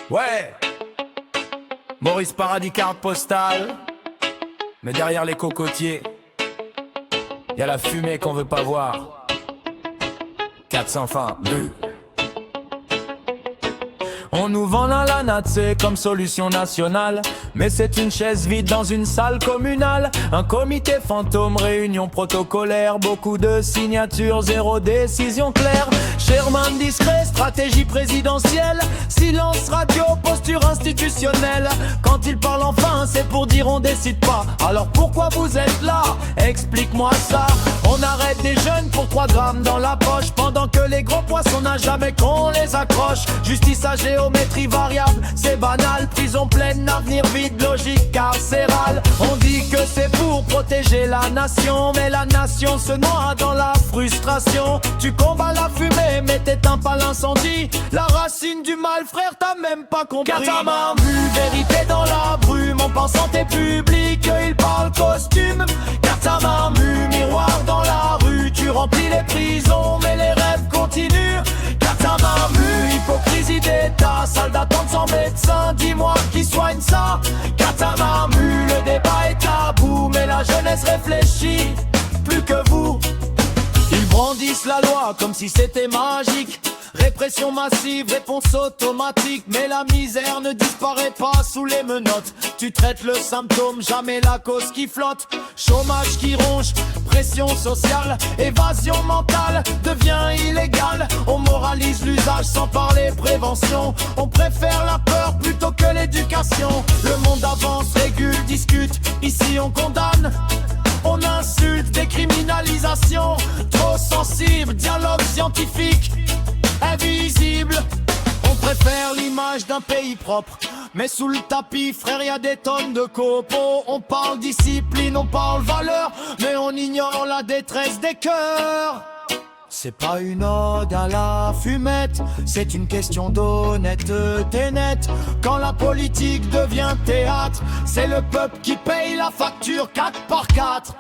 Ouais, Maurice Paradis, carte postale. Mais derrière les cocotiers, y a la fumée qu'on veut pas voir. 400 fins, bu. On nous vend la natsé comme solution nationale, mais c'est une chaise vide dans une salle communale. Un comité fantôme, réunion protocolaire, beaucoup de signatures, zéro décision claire. Sherman discret, stratégie présidentielle, silence radio, posture institutionnelle. Quand il parle enfin, c'est pour dire on décide pas. Alors pourquoi vous êtes là? Explique-moi ça. On arrête des jeunes pour 3 grammes dans la poche, pendant que les gros poissons n'a jamais qu'on les accroche. Justice à géométrie variable, c'est banal. Prison pleine, avenir vide, logique carcérale. On dit que c'est pour protéger la nation, mais la nation se noie dans la frustration. Tu combats la fumée, mais t'éteins pas l'incendie. La racine du mal, frère, t'as même pas compris. Garde ta main vue, vérité dans la brume. On pense santé publique, il parle costume. Garde ta main vue, miroir dans la rue. Tu remplis les prisons, mais les rêves continuent. Garde ta main vue, hypocrisie d'état, salle d'attente sans médecin. Dis-moi qui soigne ça. Garde ta main vue, le débat est tabou, mais la jeunesse réfléchit plus que vous. Ils brandissent la loi comme si c'était magique. Répression massive, réponse automatique. Mais la misère ne disparaît pas sous les menottes. Tu traites le symptôme, jamais la cause qui flotte. Chômage qui ronge, pression sociale, évasion mentale devient illégale. On moralise l'usage sans parler prévention. On préfère la peur plutôt que l'éducation. Le monde avance, régule, discute, ici on condamne. On insulte, décriminalisation, trop sensible, dialogue scientifique, invisible. On préfère l'image d'un pays propre, mais sous le tapis, frère, y a des tonnes de copeaux. On parle discipline, on parle valeur, mais on ignore la détresse des cœurs. C'est pas une ode à la fumette, c'est une question d'honnêteté nette. Quand la politique devient théâtre, c'est le peuple qui paye la facture 4 par 4.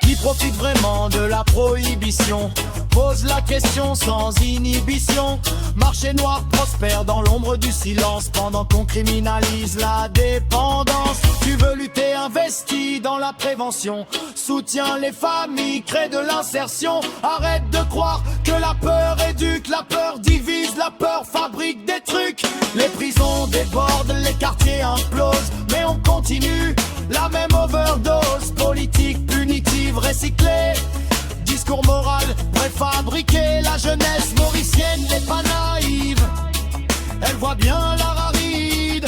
Qui profite vraiment de la prohibition, pose la question sans inhibition. Marché noir prospère dans l'ombre du silence, pendant qu'on criminalise la dépendance. Tu veux lutter, investis dans la prévention, soutiens les familles, crée de l'insertion. Arrête de croire que la peur éduque, la peur divise, la peur fabrique des trucs. Les prisons débordent, les quartiers implosent, mais on continue la même overdose. Politique punitive recyclée, discours moral préfabriqué. La jeunesse mauricienne n'est pas naïve, elle voit bien la raride.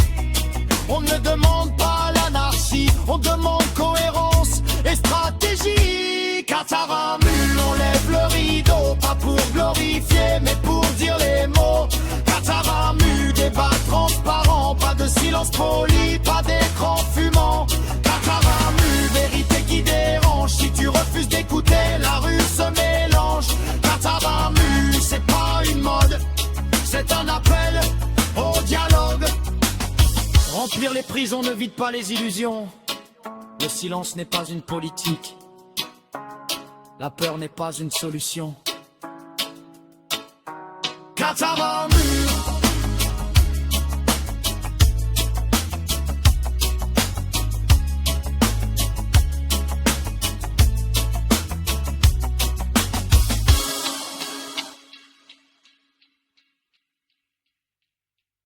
On ne demande pas l'anarchie, on demande cohérence et stratégie. Cataramu, on lève le rideau, pas pour glorifier mais pour dire les mots. Cataramu, débat transparent, pas de silence poli, pas d'écran fumant. Cataramu, vérité qui dérange, si tu refuses d'écouter, la rue se mélange. Cataramu, c'est pas une mode, c'est un appel au dialogue. Remplir les prisons ne vide pas les illusions. Le silence n'est pas une politique, la peur n'est pas une solution. Cataramu.